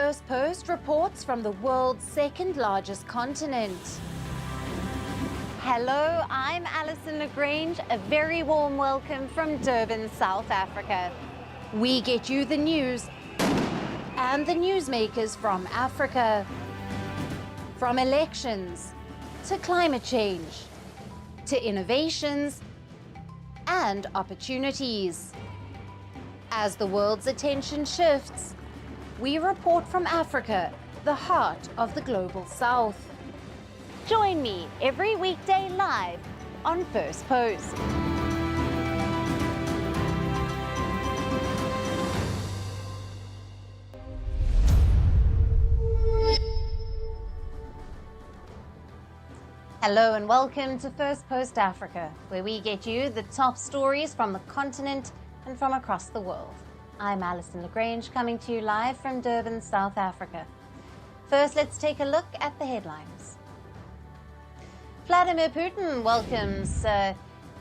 Firstpost reports from the world's second largest continent. Hello, I'm Alison Lagrange. A very warm welcome from Durban, South Africa. We get you the news and the newsmakers from Africa. From elections to climate change to innovations and opportunities. As the world's attention shifts, we report from Africa, the heart of the global South. Join me every weekday live on Firstpost. Hello and welcome to Firstpost Africa, where we get you the top stories from the continent and from across the world. I'm Alison Lagrange, coming to you live from Durban, South Africa. First, let's take a look at the headlines. Vladimir Putin welcomes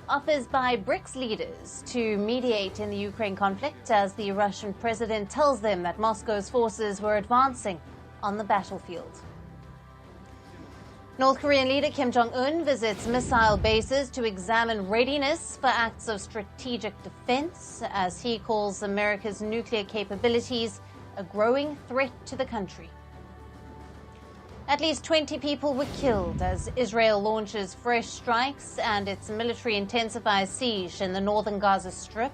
offers by BRICS leaders to mediate in the Ukraine conflict as the Russian president tells them that Moscow's forces were advancing on the battlefield. North Korean leader Kim Jong-un visits missile bases to examine readiness for acts of strategic defense as he calls America's nuclear capabilities a growing threat to the country. At least 20 people were killed as Israel launches fresh strikes and its military intensifies siege in the northern Gaza Strip,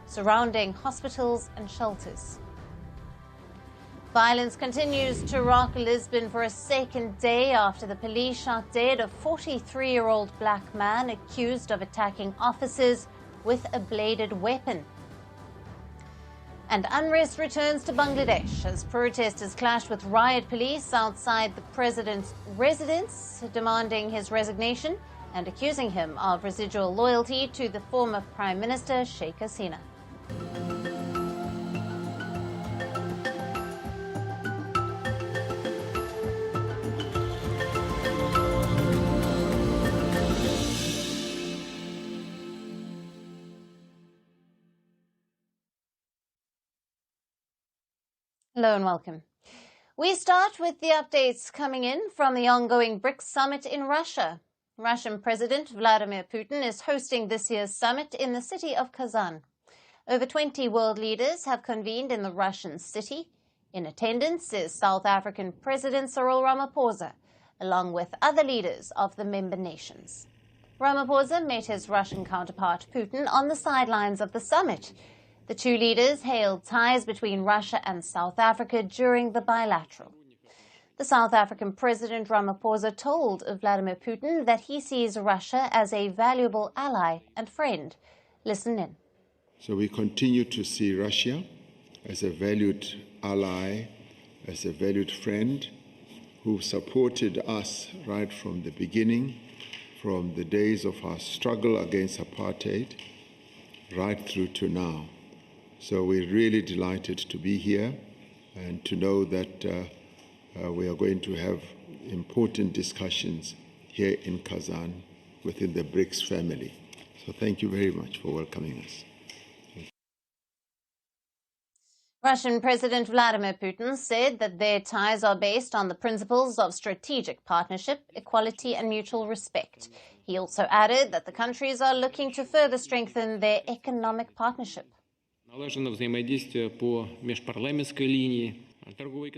surrounding hospitals and shelters. Violence continues to rock Lisbon for a second day after the police shot dead a 43-year-old black man accused of attacking officers with a bladed weapon. And unrest returns to Bangladesh as protesters clashed with riot police outside the president's residence, demanding his resignation and accusing him of residual loyalty to the former Prime Minister Sheikh Hasina. Hello and welcome. We start with the updates coming in from the ongoing BRICS summit in Russia. Russian President Vladimir Putin is hosting this year's summit in the city of Kazan. Over 20 world leaders have convened in the Russian city. In attendance is South African President Cyril Ramaphosa, along with other leaders of the member nations. Ramaphosa met his Russian counterpart Putin on the sidelines of the summit. The two leaders hailed ties between Russia and South Africa during the bilateral. The South African President Ramaphosa told Vladimir Putin that he sees Russia as a valuable ally and friend. Listen in. So we continue to see Russia as a valued ally, as a valued friend who supported us right from the beginning, from the days of our struggle against apartheid, right through to now. So we're really delighted to be here and to know that we are going to have important discussions here in Kazan within the BRICS family. So thank you very much for welcoming us. Russian President Vladimir Putin said that their ties are based on the principles of strategic partnership, equality and mutual respect. He also added that the countries are looking to further strengthen their economic partnership.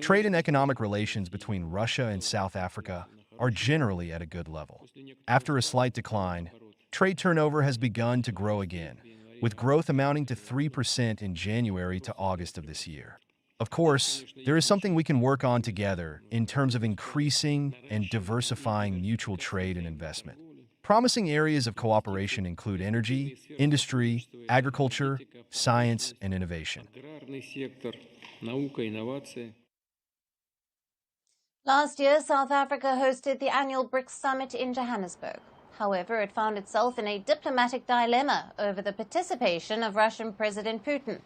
Trade and economic relations between Russia and South Africa are generally at a good level. After a slight decline, trade turnover has begun to grow again, with growth amounting to 3% in January to August of this year. Of course, there is something we can work on together in terms of increasing and diversifying mutual trade and investment. Promising areas of cooperation include energy, industry, agriculture, science, and innovation. Last year, South Africa hosted the annual BRICS summit in Johannesburg. However, it found itself in a diplomatic dilemma over the participation of Russian President Putin.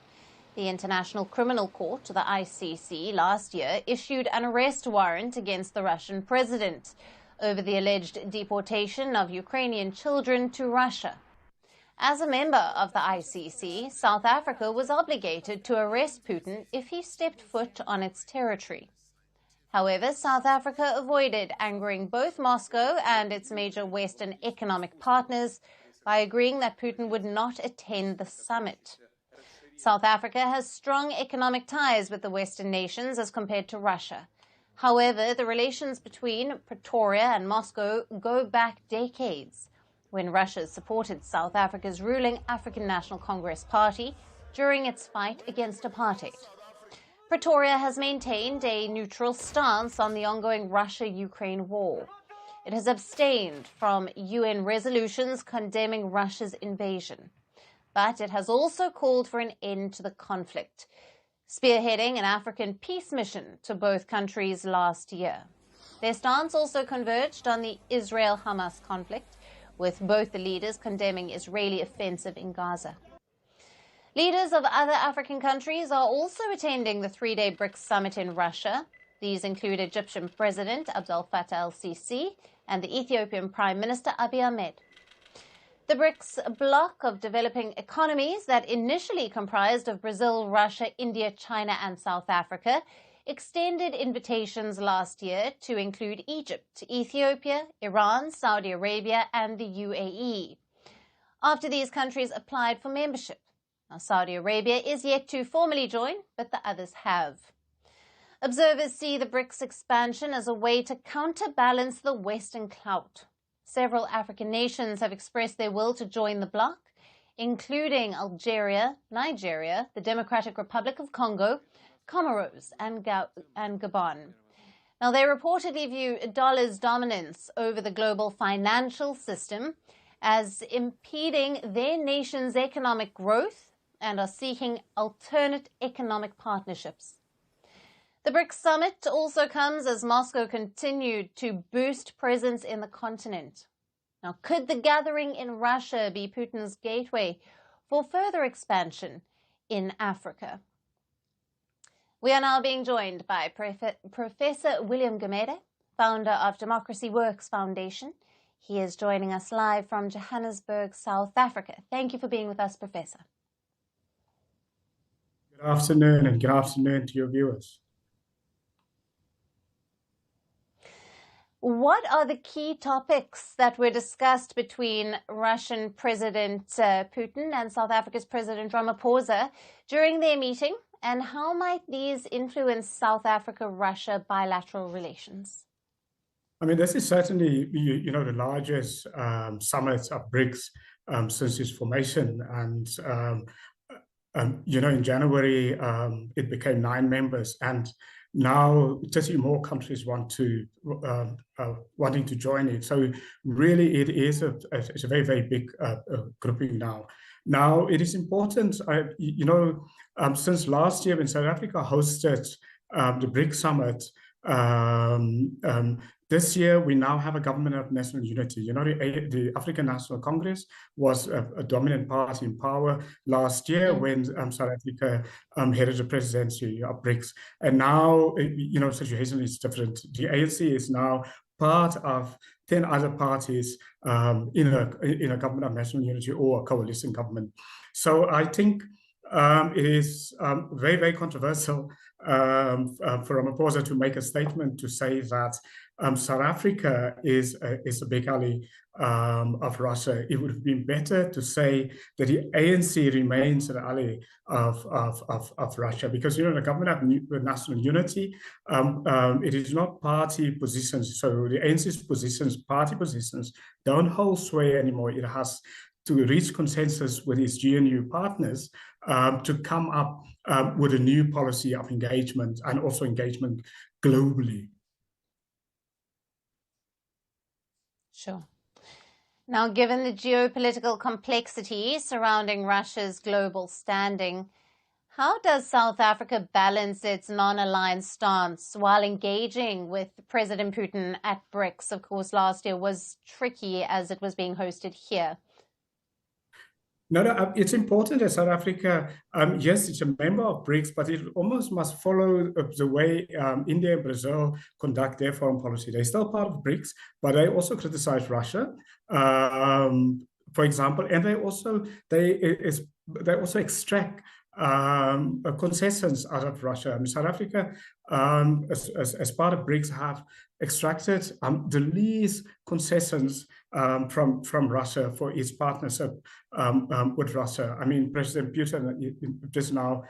The International Criminal Court, the ICC, last year issued an arrest warrant against the Russian president over the alleged deportation of Ukrainian children to Russia. As a member of the ICC, South Africa was obligated to arrest Putin if he stepped foot on its territory. However, South Africa avoided angering both Moscow and its major Western economic partners by agreeing that Putin would not attend the summit. South Africa has strong economic ties with the Western nations as compared to Russia. However, the relations between Pretoria and Moscow go back decades, when Russia supported South Africa's ruling African National Congress Party during its fight against apartheid. Pretoria has maintained a neutral stance on the ongoing Russia-Ukraine war. It has abstained from UN resolutions condemning Russia's invasion. But it has also called for an end to the conflict, spearheading an African peace mission to both countries last year. Their stance also converged on the Israel-Hamas conflict, with both the leaders condemning Israeli offensive in Gaza. Leaders of other African countries are also attending the three-day BRICS summit in Russia. These include Egyptian President Abdel Fattah el-Sisi and the Ethiopian Prime Minister Abiy Ahmed. The BRICS bloc of developing economies that initially comprised of Brazil, Russia, India, China and South Africa extended invitations last year to include Egypt, Ethiopia, Iran, Saudi Arabia and the UAE. After these countries applied for membership. Now, Saudi Arabia is yet to formally join, but the others have. Observers see the BRICS expansion as a way to counterbalance the Western clout. Several African nations have expressed their will to join the bloc, including Algeria, Nigeria, the Democratic Republic of Congo, Comoros, and Gabon. Now, they reportedly view dollar's dominance over the global financial system as impeding their nation's economic growth and are seeking alternate economic partnerships. The BRICS summit also comes as Moscow continued to boost presence in the continent. Now, could the gathering in Russia be Putin's gateway for further expansion in Africa? We are now being joined by Professor William Gumede, founder of Democracy Works Foundation. He is joining us live from Johannesburg, South Africa. Thank you for being with us, Professor. Good afternoon, and good afternoon to your viewers. What are the key topics that were discussed between Russian President Putin and South Africa's President Ramaphosa during their meeting, and how might these influence South Africa-Russia bilateral relations? I mean, this is certainly, the largest summit of BRICS since its formation. And, in January, it became 9 members. And now 30 more countries wanting to join it. So really, it's a very, very big grouping now. Now, it is important, since last year when South Africa hosted the BRICS summit, this year, we now have a government of national unity. The African National Congress was a dominant party in power last year when South Africa headed the presidency of BRICS. And now, situation is different. The ANC is now part of 10 other parties in a government of national unity or a coalition government. So I think it is very, very controversial for Ramaphosa to make a statement to say that South Africa is a big ally of Russia. It would have been better to say that the ANC remains an ally of Russia, because the government of national unity, it is not party positions. So the ANC's positions, party positions, don't hold sway anymore. It has to reach consensus with its GNU partners to come up with a new policy of engagement and also engagement globally. Sure. Now, given the geopolitical complexity surrounding Russia's global standing, how does South Africa balance its non-aligned stance while engaging with President Putin at BRICS? Of course, last year was tricky as it was being hosted here. No, it's important that South Africa, yes, it's a member of BRICS, but it almost must follow the way India and Brazil conduct their foreign policy. They're still part of BRICS, but they also criticize Russia for example, and they also extract concessions out of Russia. I mean, South Africa, as part of BRICS, have extracted the least concessions from Russia for its partnership with Russia. I mean, President Putin just now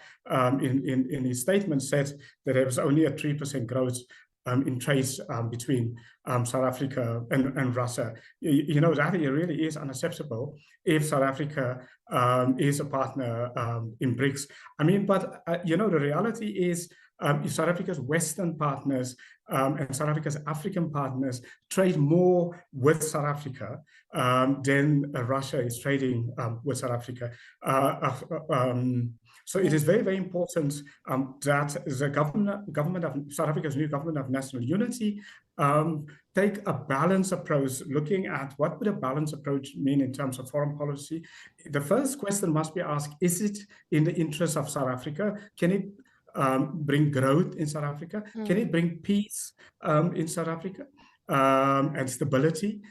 in his statement said that there was only a 3% growth in trade between South Africa and Russia. You know, that really is unacceptable if South Africa is a partner in BRICS. I mean, but, you know, the reality is if South Africa's Western partners and South Africa's African partners trade more with South Africa than Russia is trading with South Africa. So it is very, very important that the government of South Africa's new government of national unity take a balanced approach, looking at what would a balanced approach mean in terms of foreign policy. The first question must be asked, is it in the interest of South Africa? Can it bring growth in South Africa? Can it bring peace in South Africa and stability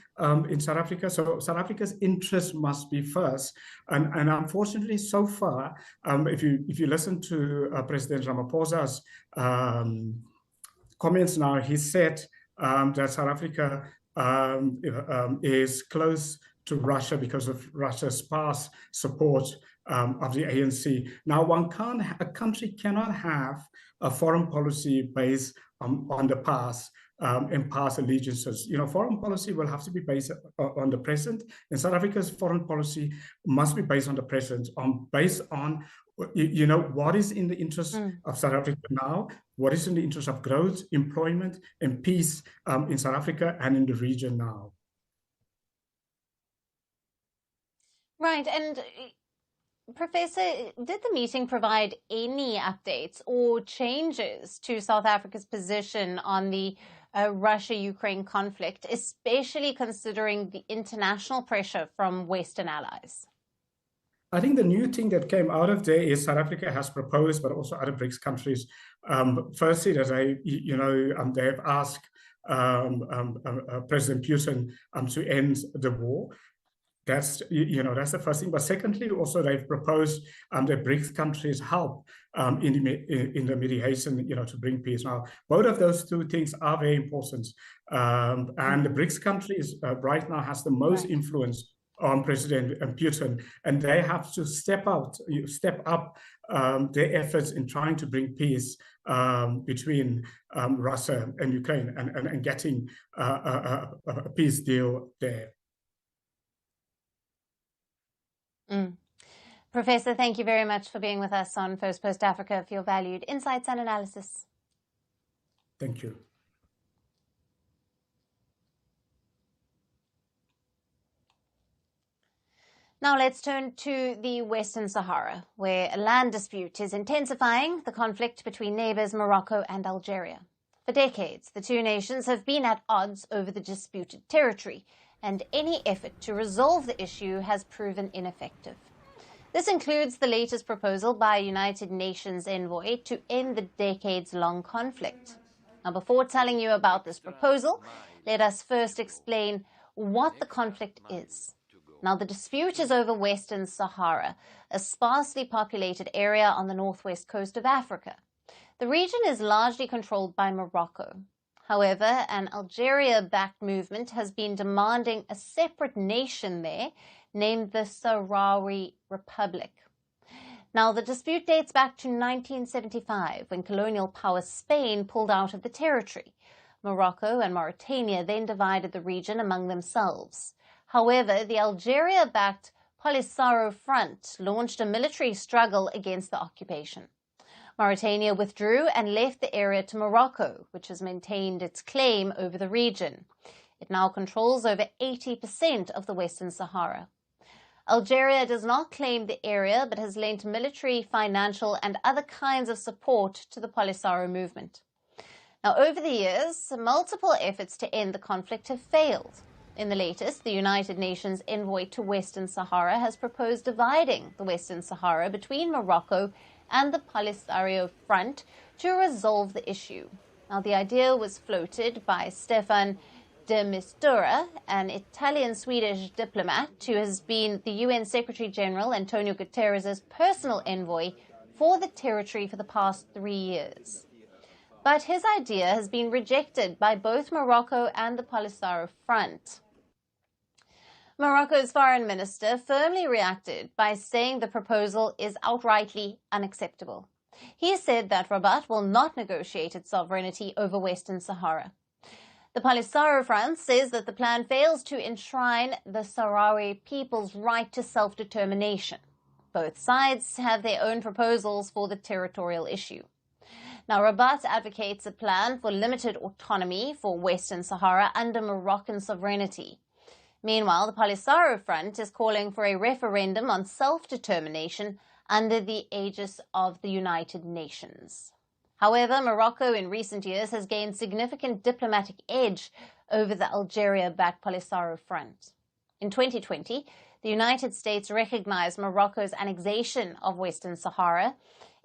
in South Africa? So South Africa's interest must be first. And unfortunately, so far, if you listen to President Ramaphosa's comments now, he said that South Africa is close to Russia because of Russia's past support of the ANC. Now, a country cannot have a foreign policy based on the past and past allegiances. You know, foreign policy will have to be based on the present, and South Africa's foreign policy must be based on the present, based on, you know, what is in the interest of South Africa now, what is in the interest of growth, employment, and peace in South Africa and in the region now. Right, and Professor, did the meeting provide any updates or changes to South Africa's position on the Russia-Ukraine conflict, especially considering the international pressure from Western allies? I think the new thing that came out of there is South Africa has proposed, but also other BRICS countries, firstly, that they have asked President Putin to end the war. That's the first thing. But secondly, also they've proposed that BRICS countries help in the mediation, to bring peace. Now, both of those two things are very important. And the BRICS countries right now has the most influence on President Putin, and they have to step up their efforts in trying to bring peace between Russia and Ukraine and getting a peace deal there. Professor, thank you very much for being with us on Firstpost Africa for your valued insights and analysis. Thank you. Now let's turn to the Western Sahara, where a land dispute is intensifying the conflict between neighbours Morocco and Algeria. For decades, the two nations have been at odds over the disputed territory, and any effort to resolve the issue has proven ineffective. This includes the latest proposal by United Nations envoy to end the decades-long conflict. Now, before telling you about this proposal, let us first explain what the conflict is. Now, the dispute is over Western Sahara, a sparsely populated area on the northwest coast of Africa. The region is largely controlled by Morocco. However, an Algeria-backed movement has been demanding a separate nation there, named the Sahrawi Republic. Now, the dispute dates back to 1975, when colonial power Spain pulled out of the territory. Morocco and Mauritania then divided the region among themselves. However, the Algeria-backed Polisario Front launched a military struggle against the occupation. Mauritania withdrew and left the area to Morocco, which has maintained its claim over the region. It now controls over 80% of the Western Sahara. Algeria does not claim the area, but has lent military, financial, and other kinds of support to the Polisario movement. Now, over the years, multiple efforts to end the conflict have failed. In the latest, the United Nations envoy to Western Sahara has proposed dividing the Western Sahara between Morocco and the Polisario Front to resolve the issue. Now, the idea was floated by Stefan de Mistura, an Italian-Swedish diplomat who has been the UN Secretary-General Antonio Guterres' personal envoy for the territory for the past 3 years. But his idea has been rejected by both Morocco and the Polisario Front. Morocco's foreign minister firmly reacted by saying the proposal is outrightly unacceptable. He said that Rabat will not negotiate its sovereignty over Western Sahara. The Polisario Front says that the plan fails to enshrine the Sahrawi people's right to self-determination. Both sides have their own proposals for the territorial issue. Now, Rabat advocates a plan for limited autonomy for Western Sahara under Moroccan sovereignty. Meanwhile, the Polisario Front is calling for a referendum on self-determination under the aegis of the United Nations. However, Morocco in recent years has gained significant diplomatic edge over the Algeria-backed Polisario Front. In 2020, the United States recognized Morocco's annexation of Western Sahara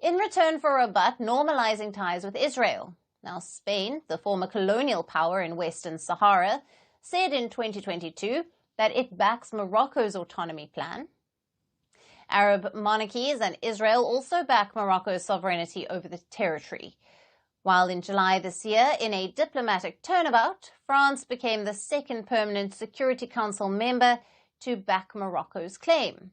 in return for Rabat normalizing ties with Israel. Now, Spain, the former colonial power in Western Sahara, said in 2022 that it backs Morocco's autonomy plan. Arab monarchies and Israel also back Morocco's sovereignty over the territory. While in July this year, in a diplomatic turnabout, France became the second permanent Security Council member to back Morocco's claim.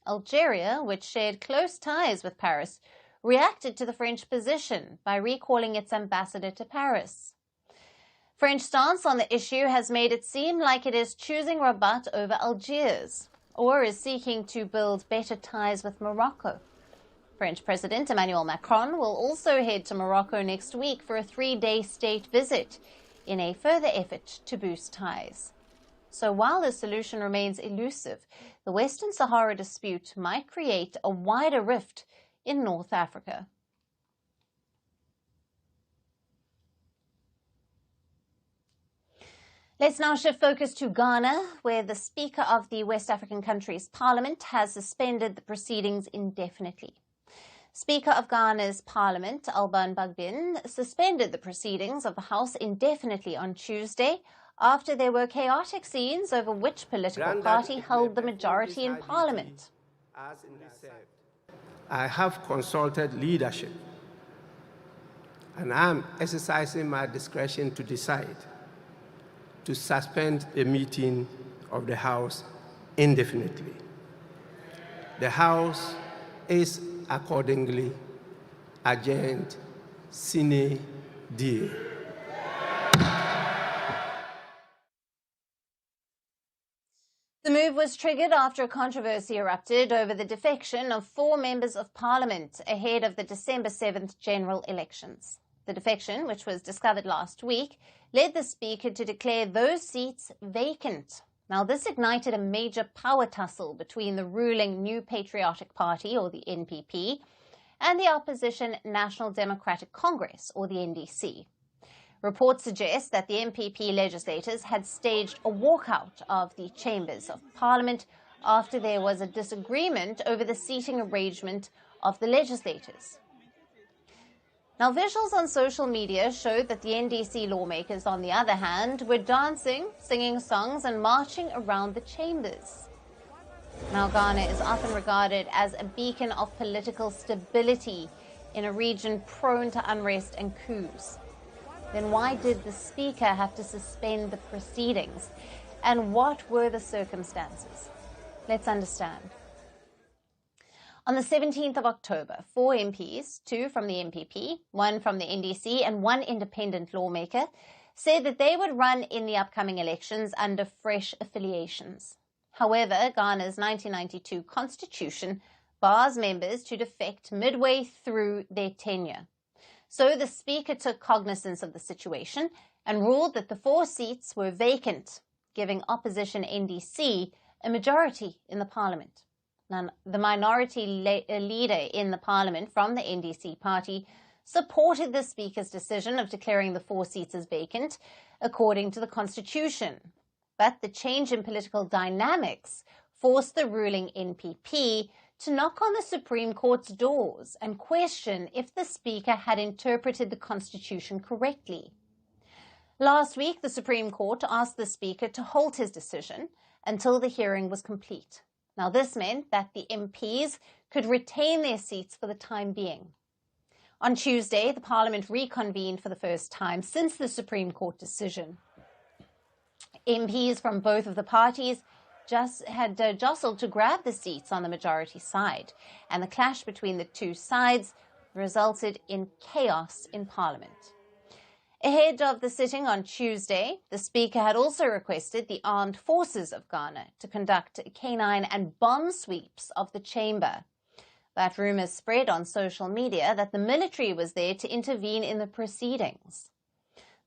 Algeria, which shared close ties with Paris, reacted to the French position by recalling its ambassador to Paris. French stance on the issue has made it seem like it is choosing Rabat over Algiers, or is seeking to build better ties with Morocco. French President Emmanuel Macron will also head to Morocco next week for a 3-day state visit in a further effort to boost ties. So while the solution remains elusive, the Western Sahara dispute might create a wider rift in North Africa. Let's now shift focus to Ghana, where the Speaker of the West African country's parliament has suspended the proceedings indefinitely. Speaker of Ghana's parliament, Alban Bagbin, suspended the proceedings of the House indefinitely on Tuesday after there were chaotic scenes over which political party held the majority in parliament. I have consulted leadership, and I am exercising my discretion to decide to suspend the meeting of the House indefinitely. The House is accordingly adjourned sine die. The move was triggered after a controversy erupted over the defection of 4 members of parliament ahead of the December 7th general elections. The defection, which was discovered last week, led the Speaker to declare those seats vacant. Now, this ignited a major power tussle between the ruling New Patriotic Party, or the NPP, and the opposition National Democratic Congress, or the NDC. Reports suggest that the NPP legislators had staged a walkout of the chambers of Parliament after there was a disagreement over the seating arrangement of the legislators. Now, visuals on social media showed that the NDC lawmakers, on the other hand, were dancing, singing songs and marching around the chambers. Now, Ghana is often regarded as a beacon of political stability in a region prone to unrest and coups. Then why did the Speaker have to suspend the proceedings? And what were the circumstances? Let's understand. On the 17th of October, 4 MPs, 2 from the NPP, 1 from the NDC and 1 independent lawmaker, said that they would run in the upcoming elections under fresh affiliations. However, Ghana's 1992 constitution bars members to defect midway through their tenure. So the Speaker took cognizance of the situation and ruled that the 4 seats were vacant, giving opposition NDC a majority in the parliament. Now, the minority leader in the parliament from the NDC party supported the Speaker's decision of declaring the 4 seats as vacant, according to the Constitution. But the change in political dynamics forced the ruling NPP to knock on the Supreme Court's doors and question if the Speaker had interpreted the Constitution correctly. Last week, the Supreme Court asked the Speaker to halt his decision until the hearing was complete. Now, this meant that the MPs could retain their seats for the time being. On Tuesday, the Parliament reconvened for the first time since the Supreme Court decision. MPs from both of the parties had jostled to grab the seats on the majority side, and the clash between the two sides resulted in chaos in Parliament. Ahead of the sitting on Tuesday, the Speaker had also requested the armed forces of Ghana to conduct canine and bomb sweeps of the chamber. That rumour spread on social media that the military was there to intervene in the proceedings.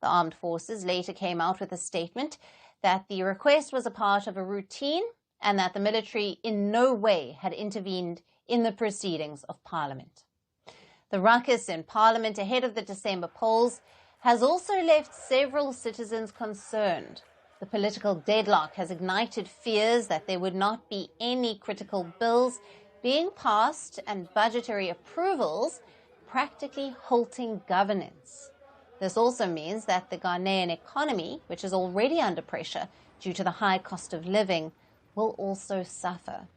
The armed forces later came out with a statement that the request was a part of a routine and that the military in no way had intervened in the proceedings of Parliament. The ruckus in Parliament ahead of the December polls has also left several citizens concerned. The political deadlock has ignited fears that there would not be any critical bills being passed and budgetary approvals practically halting governance. This also means that the Ghanaian economy, which is already under pressure due to the high cost of living, will also suffer.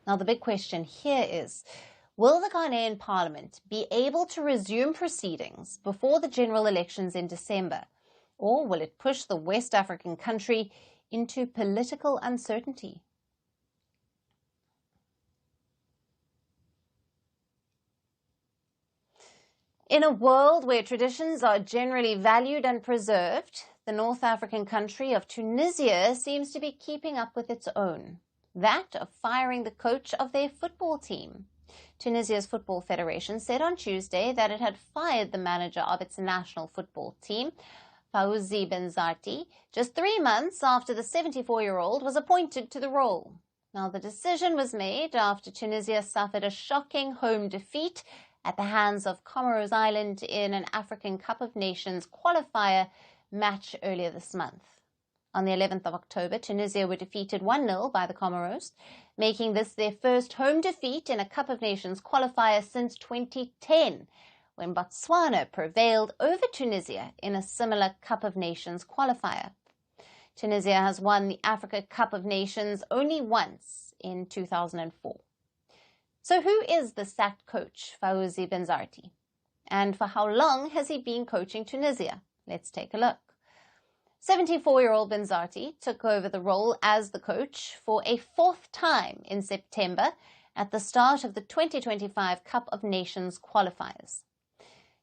Now, the big question here is, will the Ghanaian Parliament be able to resume proceedings before the general elections in December, or will it push the West African country into political uncertainty? In a world where traditions are generally valued and preserved, the North African country of Tunisia seems to be keeping up with its own, that of firing the coach of their football team. Tunisia's Football Federation said on Tuesday that it had fired the manager of its national football team, Fawzi Benzarti, just 3 months after the 74-year-old was appointed to the role. Now, the decision was made after Tunisia suffered a shocking home defeat at the hands of Comoros Island in an African Cup of Nations qualifier match earlier this month. On the 11th of October, Tunisia were defeated 1-0 by the Comoros, making this their first home defeat in a Cup of Nations qualifier since 2010, when Botswana prevailed over Tunisia in a similar Cup of Nations qualifier. Tunisia has won the Africa Cup of Nations only once, in 2004. So who is the sacked coach, Fawzi Benzarti? And for how long has he been coaching Tunisia? Let's take a look. 74-year-old Benzarti took over the role as the coach for a 4th time in September at the start of the 2025 Cup of Nations qualifiers.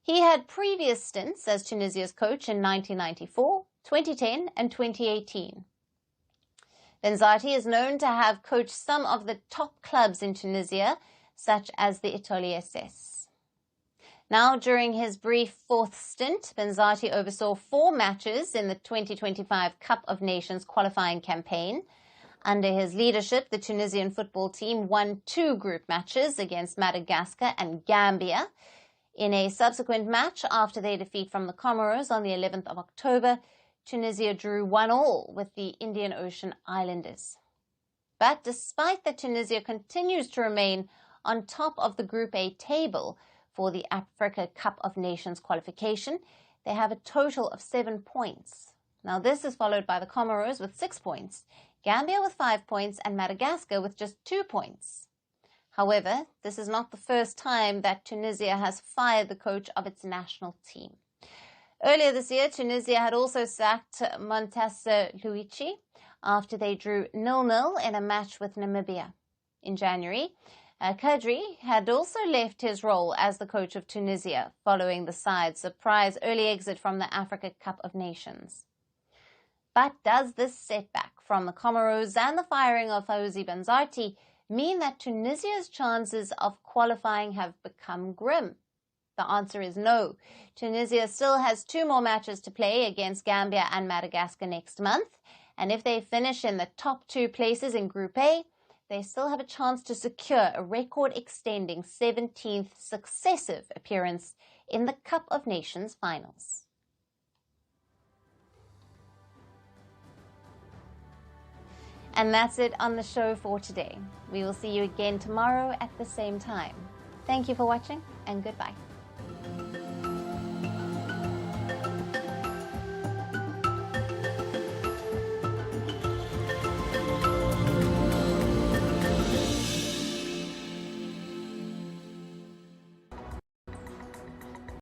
He had previous stints as Tunisia's coach in 1994, 2010 and 2018. Benzarti is known to have coached some of the top clubs in Tunisia, such as the Ethiopian. Now, during his brief 4th stint, Benzarti oversaw 4 matches in the 2025 Cup of Nations qualifying campaign. Under his leadership, the Tunisian football team won 2 group matches against Madagascar and Gambia. In a subsequent match, after their defeat from the Comoros on the 11th of October, Tunisia drew 1-1 with the Indian Ocean Islanders. But despite that Tunisia continues to remain on top of the Group A table for the Africa Cup of Nations qualification, they have a total of 7 points. Now, this is followed by the Comoros with 6 points, Gambia with 5 points, and Madagascar with just 2 points. However, this is not the first time that Tunisia has fired the coach of its national team. Earlier this year, Tunisia had also sacked Montasser Luichi after they drew 0-0 in a match with Namibia. In January, Kadri had also left his role as the coach of Tunisia following the side's surprise early exit from the Africa Cup of Nations. But does this setback from the Comoros and the firing of Fawzi Benzarti mean that Tunisia's chances of qualifying have become grim? The answer is no. Tunisia still has 2 more matches to play against Gambia and Madagascar next month, and if they finish in the top 2 places in Group A, they still have a chance to secure a record-extending 17th successive appearance in the Cup of Nations finals. And that's it on the show for today. We will see you again tomorrow at the same time. Thank you for watching, and goodbye.